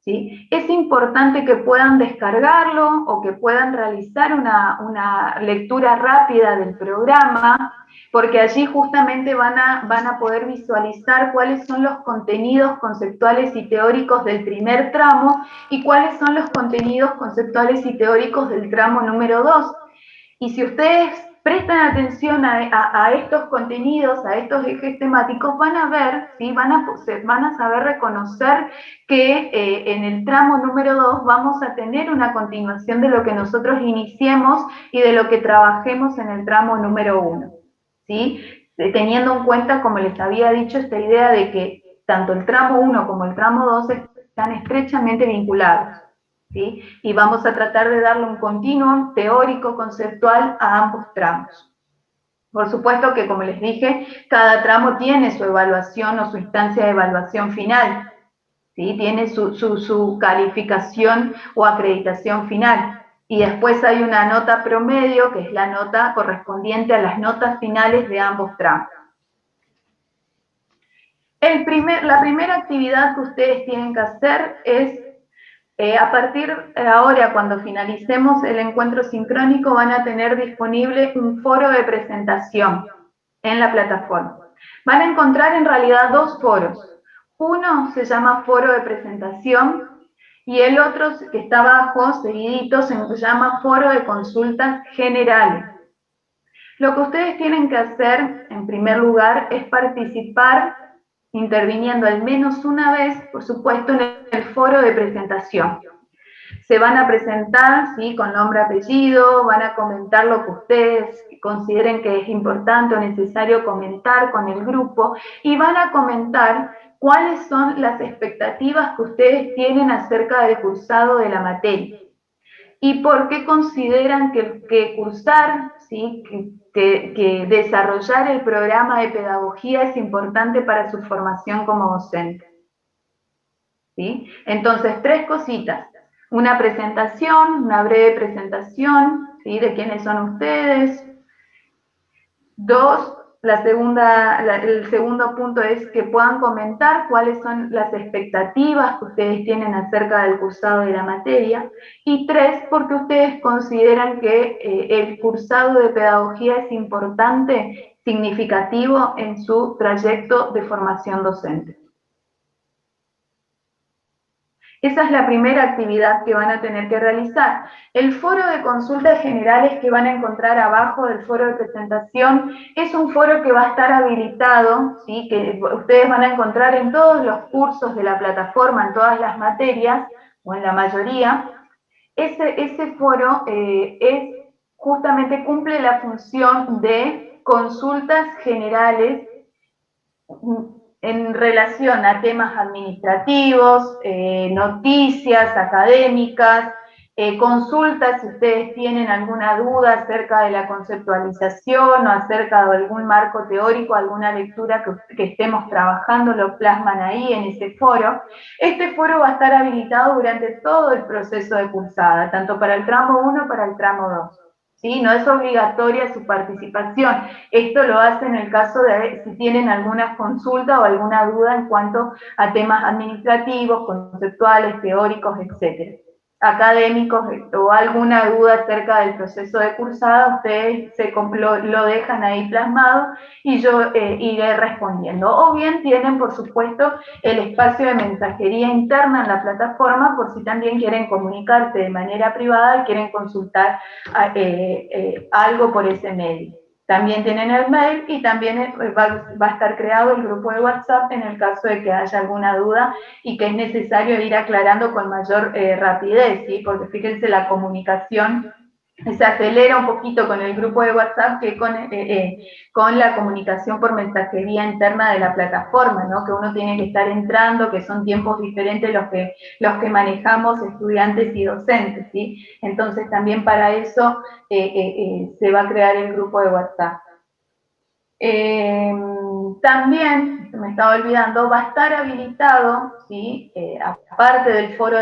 ¿sí? Es importante que puedan descargarlo o que puedan realizar una lectura rápida del programa, porque allí justamente van a poder visualizar cuáles son los contenidos conceptuales y teóricos del primer tramo y cuáles son los contenidos conceptuales y teóricos del tramo número 2. Y si ustedes prestan atención a estos contenidos, a estos ejes temáticos, van a ver, ¿sí? van a saber reconocer que en el tramo número 2 vamos a tener una continuación de lo que nosotros iniciemos y de lo que trabajemos en el tramo número 1, ¿sí? Teniendo en cuenta, como les había dicho, esta idea de que tanto el tramo 1 como el tramo 2 están estrechamente vinculados. ¿sí? Y vamos a tratar de darle un continuum teórico conceptual a ambos tramos. Por supuesto que, como les dije, cada tramo tiene su evaluación o su instancia de evaluación final, ¿sí? Tiene su calificación o acreditación final. Y después hay una nota promedio, que es la nota correspondiente a las notas finales de ambos tramos. La primera actividad que ustedes tienen que hacer es, a partir de ahora, cuando finalicemos el encuentro sincrónico, van a tener disponible un foro de presentación en la plataforma. Van a encontrar en realidad dos foros. Uno se llama foro de presentación y el otro, que está abajo, seguidito, se llama foro de consultas generales. Lo que ustedes tienen que hacer, en primer lugar, es participar interviniendo al menos una vez, por supuesto, en el foro de presentación. Se van a presentar, ¿sí?, con nombre, apellido, van a comentar lo que ustedes consideren que es importante o necesario comentar con el grupo y van a comentar cuáles son las expectativas que ustedes tienen acerca del cursado de la materia y por qué consideran que cursar, ¿sí?, que desarrollar el programa de pedagogía es importante para su formación como docente. ¿Sí? Entonces, tres cositas. Una presentación, una breve presentación, ¿sí?, de quiénes son ustedes. Dos, el segundo punto es que puedan comentar cuáles son las expectativas que ustedes tienen acerca del cursado de la materia. Y tres, porque ustedes consideran que el cursado de pedagogía es importante, significativo en su trayecto de formación docente. Esa es la primera actividad que van a tener que realizar. El foro de consultas generales que van a encontrar abajo del foro de presentación es un foro que va a estar habilitado, ¿sí?, que ustedes van a encontrar en todos los cursos de la plataforma, en todas las materias, o en la mayoría. Ese foro justamente cumple la función de consultas generales en relación a temas administrativos, noticias académicas, consultas si ustedes tienen alguna duda acerca de la conceptualización o acerca de algún marco teórico, alguna lectura que estemos trabajando, lo plasman ahí en ese foro. Este foro va a estar habilitado durante todo el proceso de cursada, tanto para el tramo 1 como para el tramo 2. ¿Sí? No es obligatoria su participación. Esto lo hace en el caso de si tienen alguna consulta o alguna duda en cuanto a temas administrativos, conceptuales, teóricos, etc. Académicos o alguna duda acerca del proceso de cursada, ustedes lo dejan ahí plasmado y yo iré respondiendo. O bien tienen, por supuesto, el espacio de mensajería interna en la plataforma por si también quieren comunicarse de manera privada y quieren consultar algo por ese medio. También tienen el mail y también va a estar creado el grupo de WhatsApp en el caso de que haya alguna duda y que es necesario ir aclarando con mayor rapidez, ¿sí? Porque fíjense, la comunicación se acelera un poquito con el grupo de WhatsApp que con la comunicación por mensajería interna de la plataforma, ¿no? Que uno tiene que estar entrando, que son tiempos diferentes los que manejamos estudiantes y docentes, ¿sí? Entonces también para eso se va a crear el grupo de WhatsApp. También, se me estaba olvidando, va a estar habilitado, ¿sí? Aparte del foro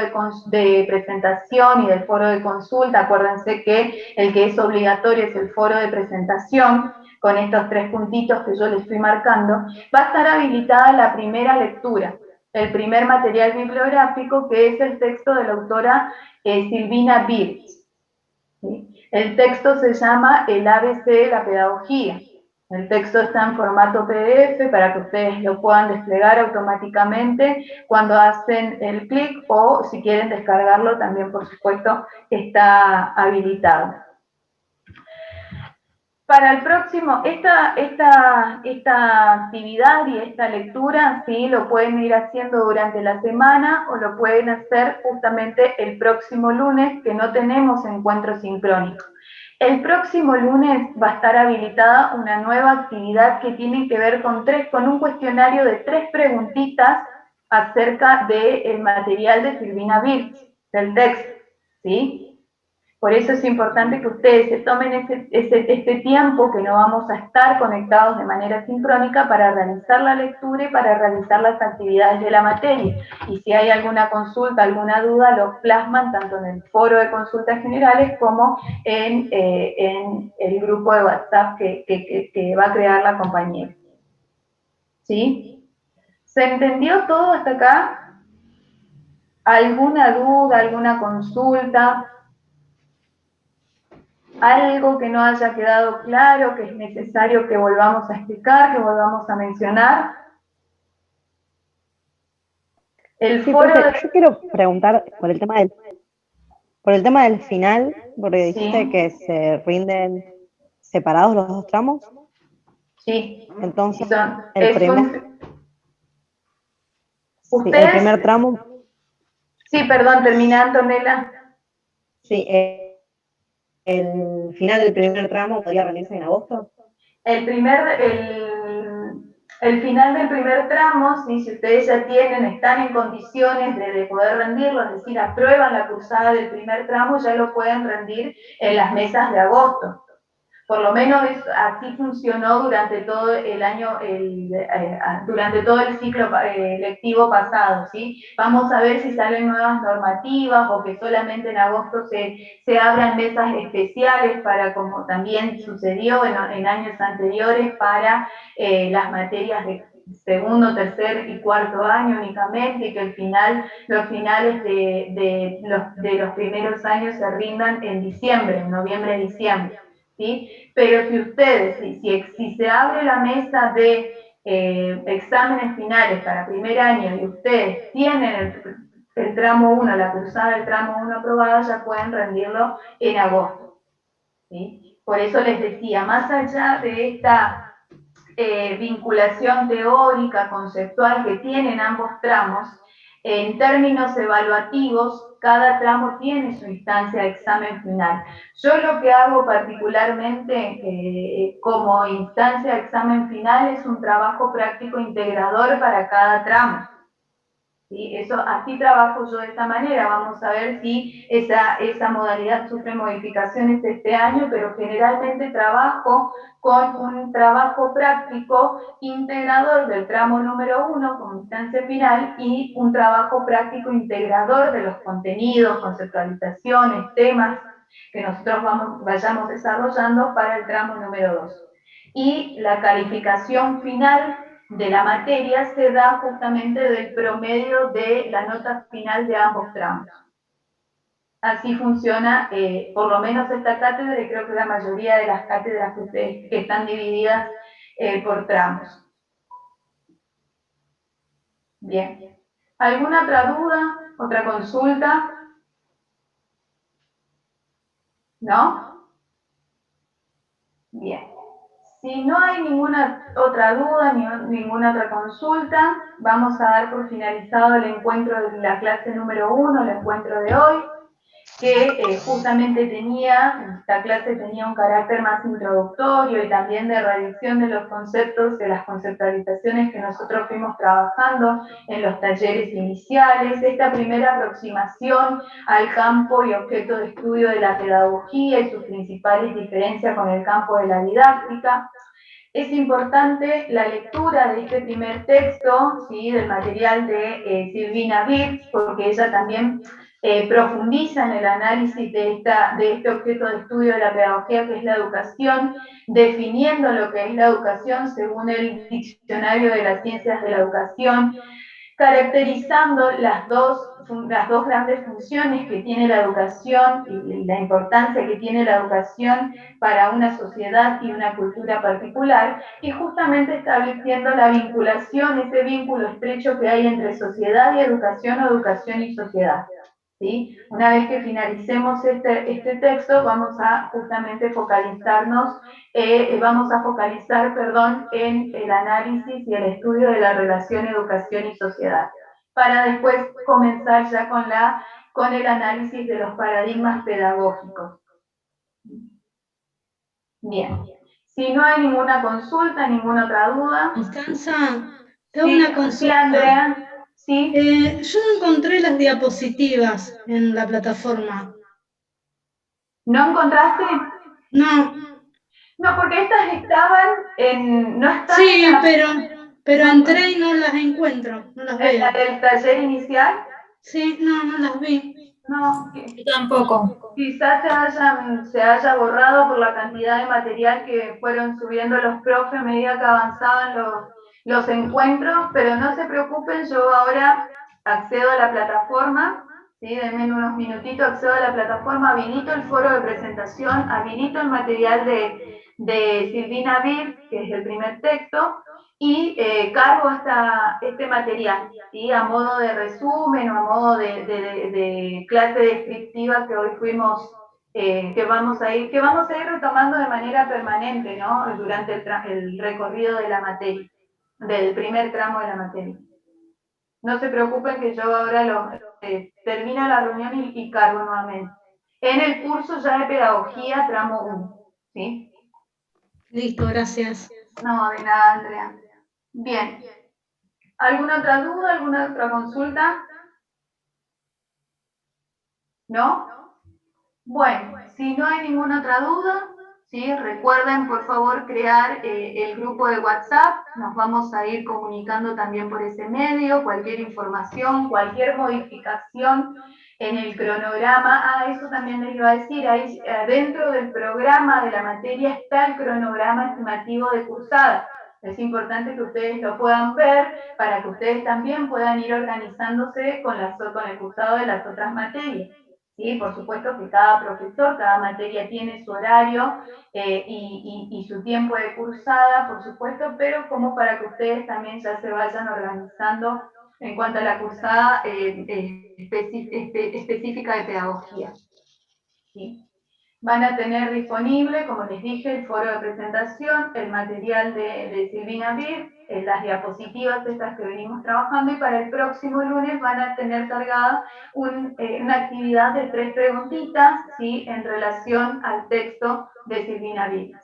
de presentación y del foro de consulta, acuérdense que el que es obligatorio es el foro de presentación, con estos tres puntitos que yo les estoy marcando, va a estar habilitada la primera lectura, el primer material bibliográfico, que es el texto de la autora Silvina Birch. ¿Sí? El texto se llama El ABC de la pedagogía. El texto está en formato PDF para que ustedes lo puedan desplegar automáticamente cuando hacen el clic, o si quieren descargarlo también, por supuesto, está habilitado. Para el próximo, esta actividad y esta lectura, ¿sí?, lo pueden ir haciendo durante la semana o lo pueden hacer justamente el próximo lunes, que no tenemos encuentro sincrónico. El próximo lunes va a estar habilitada una nueva actividad que tiene que ver con un cuestionario de 3 preguntitas acerca del material de Silvina Birch, del texto. ¿sí? Por eso es importante que ustedes se tomen este tiempo que no vamos a estar conectados de manera sincrónica para realizar la lectura y para realizar las actividades de la materia. Y si hay alguna consulta, alguna duda, lo plasman tanto en el foro de consultas generales como en el grupo de WhatsApp que va a crear la compañera. ¿Sí? ¿Se entendió todo hasta acá? ¿Alguna duda, alguna consulta? ¿Algo que no haya quedado claro, que es necesario que volvamos a explicar, que volvamos a mencionar? El Sí, foro profe, yo quiero preguntar por el tema del final, porque dijiste Sí. que se rinden separados los dos tramos. Sí. Entonces, Son, el primer tramo, Sí, perdón, termina, Antonella. sí, el final del primer tramo podría rendirse en agosto. El final del primer tramo, ¿sí? Si ustedes ya están en condiciones de poder rendirlo, es decir, aprueban la cursada del primer tramo, ya lo pueden rendir en las mesas de agosto. Por lo menos así funcionó durante todo el año, durante todo el ciclo lectivo pasado, ¿sí? Vamos a ver si salen nuevas normativas o que solamente en agosto se abran mesas especiales para, como también sucedió en años anteriores, para las materias de segundo, tercer y cuarto año únicamente, y que los finales de los primeros años se rindan en diciembre, en noviembre-diciembre. ¿Sí? Pero si ustedes, si se abre la mesa de exámenes finales para primer año y ustedes tienen el tramo 1, la cursada del tramo 1 aprobada, ya pueden rendirlo en agosto. ¿Sí? Por eso les decía, más allá de esta vinculación teórica, conceptual que tienen ambos tramos, en términos evaluativos, cada tramo tiene su instancia de examen final. Yo lo que hago particularmente como instancia de examen final es un trabajo práctico integrador para cada tramo. ¿Sí? Así trabajo yo de esta manera. Vamos a ver si esa modalidad sufre modificaciones este año, pero generalmente trabajo con un trabajo práctico integrador del tramo número 1 como instancia final y un trabajo práctico integrador de los contenidos, conceptualizaciones, temas que nosotros vayamos desarrollando para el tramo número 2. Y la calificación final de la materia se da justamente del promedio de la nota final de ambos tramos. Así funciona, por lo menos esta cátedra, y creo que la mayoría de las cátedras que están divididas por tramos. Bien. ¿Alguna otra duda? ¿Otra consulta? ¿No? Bien. Si no hay ninguna otra duda, ninguna otra consulta, vamos a dar por finalizado el encuentro de la clase número 1, el encuentro de hoy, que justamente esta clase tenía un carácter más introductorio y también de revisión de los conceptos, de las conceptualizaciones que nosotros fuimos trabajando en los talleres iniciales, esta primera aproximación al campo y objeto de estudio de la pedagogía y sus principales diferencias con el campo de la didáctica. Es importante la lectura de este primer texto, ¿sí? Del material de Silvina Birch, porque ella también profundiza en el análisis de este objeto de estudio de la pedagogía que es la educación, definiendo lo que es la educación según el diccionario de las ciencias de la educación, caracterizando las dos grandes funciones que tiene la educación y la importancia que tiene la educación para una sociedad y una cultura particular, y justamente estableciendo la vinculación, ese vínculo estrecho que hay entre sociedad y educación o educación y sociedad. ¿Sí? Una vez que finalicemos este texto, vamos a justamente focalizar, en el análisis y el estudio de la relación educación y sociedad, para después comenzar ya con el análisis de los paradigmas pedagógicos. Bien. Si no hay ninguna consulta, ninguna otra duda. Constanza, tengo una consulta. Sí, Andrea. Sí. Yo encontré las diapositivas en la plataforma. ¿No encontraste? No. No, porque estas estaban no están Sí, en pero entré y no las encuentro, no las en la veo. del taller inicial. Sí, no las vi. No, Yo tampoco. quizás se haya borrado por la cantidad de material que fueron subiendo los profes a medida que avanzaban los encuentros, pero no se preocupen, yo ahora accedo a la plataforma, ¿sí? Denme unos minutitos, accedo a la plataforma, habilito el foro de presentación, habilito el material de Silvina Bir, que es el primer texto, y cargo este material, ¿sí? A modo de resumen o a modo de clase descriptiva que hoy fuimos, que vamos a ir retomando de manera permanente, ¿no? Durante el recorrido de la materia, del primer tramo de la materia. No se preocupen que yo ahora termino la reunión y cargo nuevamente. En el curso ya de pedagogía, tramo 1, ¿sí? Listo, gracias. No, de nada, Andrea. Bien. ¿Alguna otra duda? ¿Alguna otra consulta? ¿No? Bueno, si no hay ninguna otra duda, ¿sí? Recuerden por favor crear el grupo de WhatsApp, nos vamos a ir comunicando también por ese medio, cualquier información, cualquier modificación en el cronograma. Eso también les iba a decir, ahí dentro del programa de la materia está el cronograma estimativo de cursada. Es importante que ustedes lo puedan ver para que ustedes también puedan ir organizándose con el cursado de las otras materias. ¿Sí? Por supuesto que cada profesor, cada materia tiene su horario y su tiempo de cursada, por supuesto, pero como para que ustedes también ya se vayan organizando en cuanto a la cursada específica de pedagogía. ¿Sí? Van a tener disponible, como les dije, el foro de presentación, el material de Silvina Bir, las diapositivas estas que venimos trabajando, y para el próximo lunes van a tener cargada una actividad de 3 preguntitas, ¿sí? En relación al texto de Silvina Bir.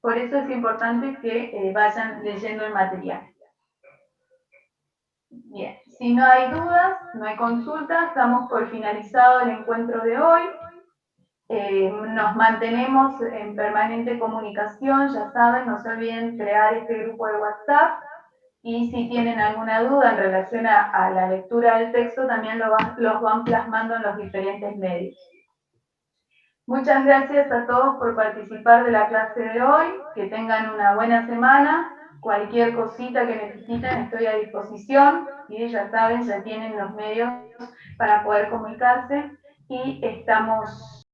Por eso es importante que vayan leyendo el material. Bien, si no hay dudas, no hay consultas, damos por finalizado el encuentro de hoy. Nos mantenemos en permanente comunicación, ya saben, no se olviden crear este grupo de WhatsApp, y si tienen alguna duda en relación a la lectura del texto, también los van plasmando en los diferentes medios. Muchas gracias a todos por participar de la clase de hoy, que tengan una buena semana. Cualquier cosita que necesiten estoy a disposición, y ya saben, ya tienen los medios para poder comunicarse, y estamos